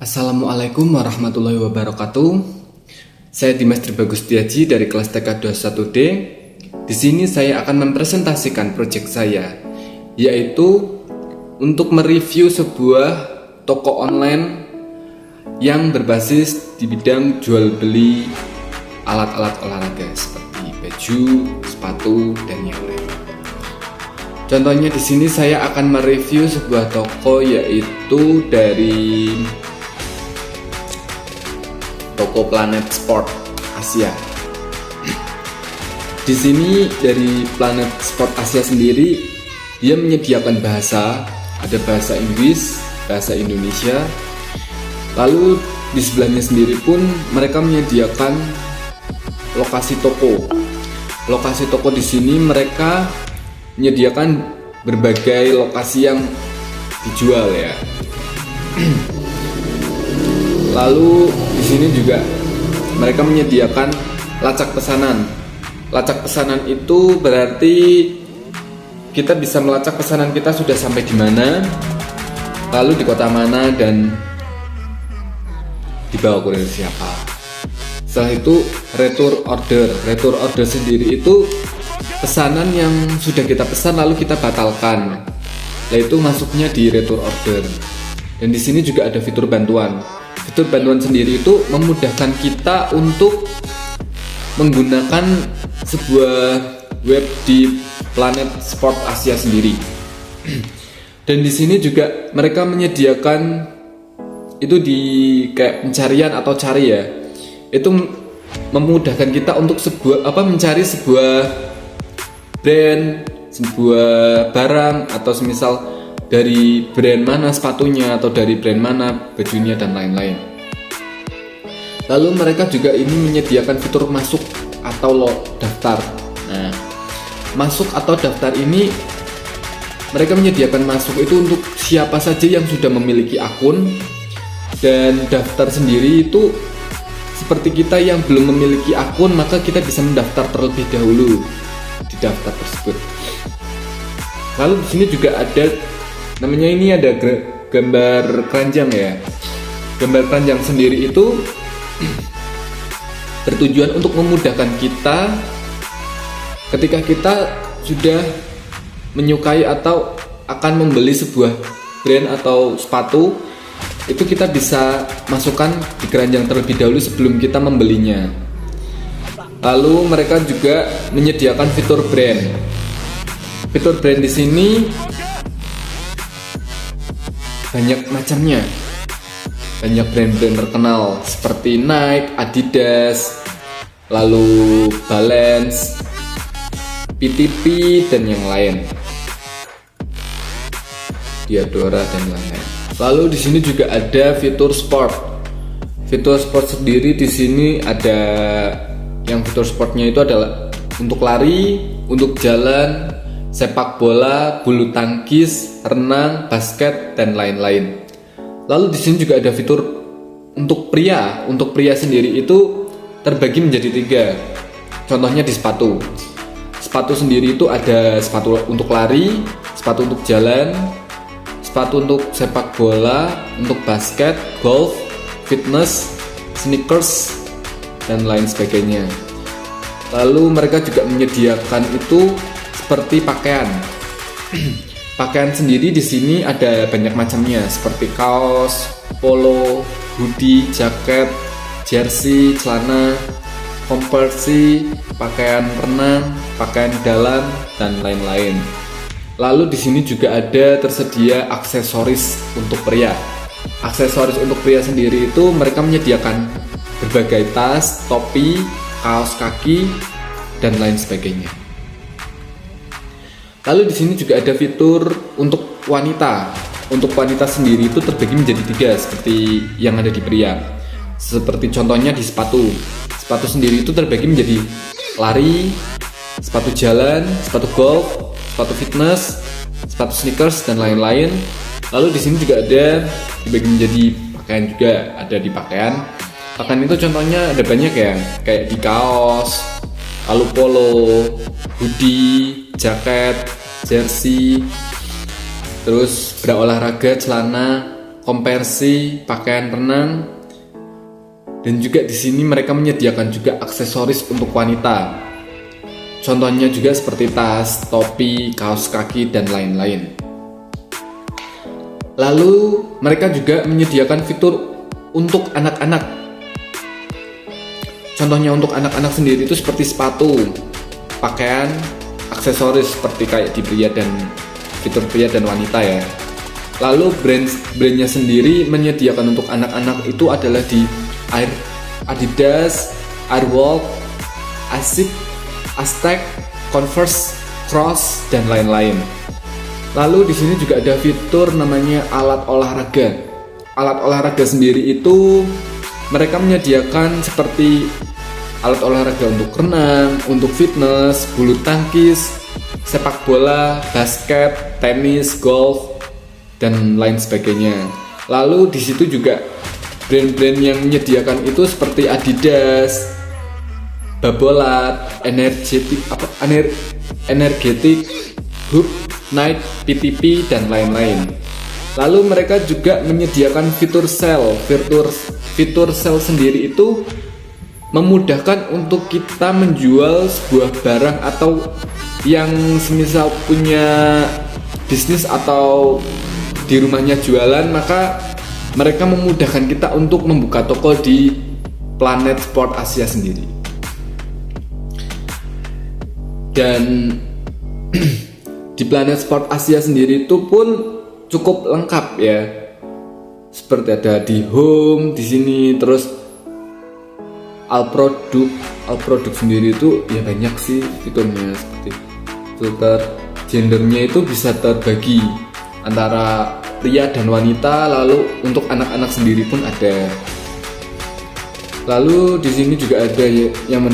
Assalamualaikum warahmatullahi wabarakatuh. Saya Dimas Tribagus Setiaji dari kelas TK 21D. Di sini saya akan mempresentasikan proyek saya, yaitu untuk mereview sebuah toko online yang berbasis di bidang jual beli alat-alat olahraga seperti baju, sepatu, dan yang lain. Contohnya di sini saya akan mereview sebuah toko, yaitu dari toko Planet Sport Asia. Di sini dari Planet Sport Asia sendiri, dia menyediakan bahasa, ada bahasa Inggris, bahasa Indonesia. Lalu di sebelahnya sendiri pun mereka menyediakan lokasi toko. Lokasi toko di sini mereka menyediakan berbagai lokasi yang dijual ya. Lalu di sini juga mereka menyediakan lacak pesanan. Lacak pesanan itu berarti kita bisa melacak pesanan kita sudah sampai di mana, lalu di kota mana, dan dibawa kurir siapa. Setelah itu return order. Return order sendiri itu pesanan yang sudah kita pesan lalu kita batalkan. Yaitu masuknya di return order. Dan di sini juga ada fitur bantuan. Fitur bantuan sendiri itu memudahkan kita untuk menggunakan sebuah web di Planet Sport Asia sendiri. Dan di sini juga mereka menyediakan itu di kayak pencarian atau cari ya. Itu memudahkan kita untuk mencari sebuah brand, sebuah barang, atau semisal dari brand mana sepatunya, atau dari brand mana bajunya, dan lain-lain. Lalu mereka juga ini menyediakan fitur masuk atau daftar. Nah, masuk atau daftar ini mereka menyediakan masuk itu untuk siapa saja yang sudah memiliki akun, dan daftar sendiri itu seperti kita yang belum memiliki akun, maka kita bisa mendaftar terlebih dahulu di daftar tersebut. Lalu di sini juga ada namanya, ini ada gambar keranjang ya. Gambar keranjang sendiri itu bertujuan untuk memudahkan kita ketika kita sudah menyukai atau akan membeli sebuah brand atau sepatu, itu kita bisa masukkan di keranjang terlebih dahulu sebelum kita membelinya. Lalu mereka juga menyediakan fitur brand. Fitur brand di sini banyak macamnya. Banyak brand-brand terkenal seperti Nike, Adidas, lalu Balance, PTP, dan yang lain, Diadora, dan lain-lain. Lalu di sini juga ada fitur sport. Fitur sport sendiri di sini ada yang fitur sportnya itu adalah untuk lari, untuk jalan, sepak bola, bulu tangkis, renang, basket, dan lain-lain. Lalu di sini juga ada fitur untuk pria. Untuk pria sendiri itu terbagi menjadi 3. Contohnya di sepatu. Sepatu sendiri itu ada sepatu untuk lari, sepatu untuk jalan, sepatu untuk sepak bola, untuk basket, golf, fitness, sneakers, dan lain sebagainya. Lalu mereka juga menyediakan itu seperti pakaian. Pakaian sendiri di sini ada banyak macamnya, seperti kaos, polo, hoodie, jaket, jersey, celana, kompresi, pakaian renang, pakaian dalam, dan lain-lain. Lalu di sini juga ada tersedia aksesoris untuk pria. Aksesoris untuk pria sendiri itu mereka menyediakan berbagai tas, topi, kaos kaki, dan lain sebagainya. Lalu di sini juga ada fitur untuk wanita. Untuk wanita sendiri itu terbagi menjadi 3 seperti yang ada di pria. Seperti contohnya di sepatu. Sepatu sendiri itu terbagi menjadi lari, sepatu jalan, sepatu golf, sepatu fitness, sepatu sneakers, dan lain-lain. Lalu di sini juga ada dibagi menjadi pakaian juga, ada di pakaian. Pakaian itu contohnya ada banyak ya, kayak di kaos, lalu polo, hoodie, jaket, jersey, terus bra olahraga, celana, kompersi, pakaian renang, dan juga di sini mereka menyediakan juga aksesoris untuk wanita. Contohnya juga seperti tas, topi, kaos kaki, dan lain-lain. Lalu mereka juga menyediakan fitur untuk anak-anak. Contohnya untuk anak-anak sendiri itu seperti sepatu, pakaian, aksesoris seperti kayak di pria dan fitur pria dan wanita ya. Lalu brandnya sendiri menyediakan untuk anak-anak itu adalah di Adidas, Airwalk, Asics, Aztec, Converse, Crocs, dan lain-lain. Lalu di sini juga ada fitur namanya alat olahraga. Alat olahraga sendiri itu mereka menyediakan seperti alat olahraga untuk renang, untuk fitness, bulu tangkis, sepak bola, basket, tenis, golf, dan lain sebagainya. Lalu di situ juga brand-brand yang menyediakan itu seperti Adidas, Babolat, Energetic, Hub, Night, PTP, dan lain-lain. Lalu mereka juga menyediakan fitur sale. Fitur sale sendiri itu memudahkan untuk kita menjual sebuah barang atau yang semisal punya bisnis atau di rumahnya jualan, maka mereka memudahkan kita untuk membuka toko di Planet Sport Asia sendiri. Dan di Planet Sport Asia sendiri itu pun cukup lengkap ya. Seperti ada di home di sini, terus Alproduk sendiri itu ya banyak sih fiturnya, seperti filter gendernya itu bisa terbagi antara pria dan wanita, lalu untuk anak-anak sendiri pun ada. Lalu di sini juga ada yang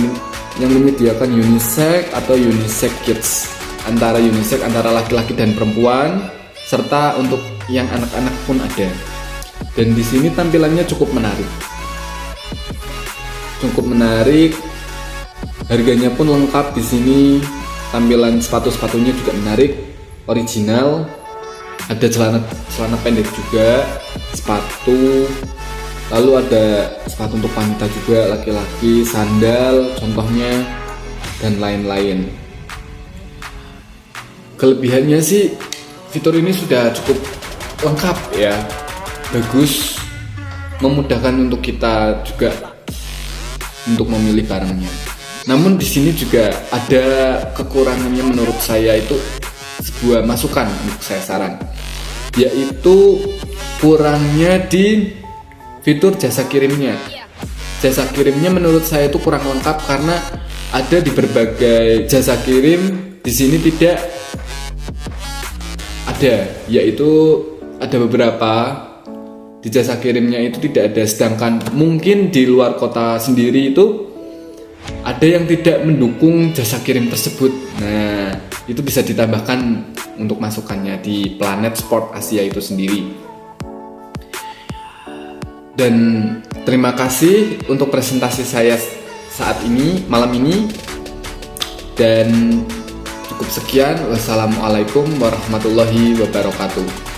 menyediakan unisex atau unisex kids, antara laki-laki dan perempuan, serta untuk yang anak-anak pun ada. Dan di sini tampilannya cukup menarik, harganya pun lengkap di sini. Tampilan sepatunya juga menarik, original. Ada celana pendek juga, sepatu. Lalu ada sepatu untuk wanita juga, laki-laki, sandal contohnya, dan lain-lain. Kelebihannya sih fitur ini sudah cukup lengkap ya, bagus, memudahkan untuk kita juga untuk memilih barangnya. Namun di sini juga ada kekurangannya menurut saya, itu sebuah masukan untuk saya saran, yaitu kurangnya di fitur jasa kirimnya. Jasa kirimnya menurut saya itu kurang lengkap karena ada di berbagai jasa kirim, di sini tidak ada, yaitu ada beberapa di jasa kirimnya itu tidak ada, sedangkan mungkin di luar kota sendiri itu ada yang tidak mendukung jasa kirim tersebut. Nah, itu bisa ditambahkan untuk masukannya di Planet Sport Asia itu sendiri. Dan terima kasih untuk presentasi saya malam ini. Dan cukup sekian. Wassalamualaikum warahmatullahi wabarakatuh.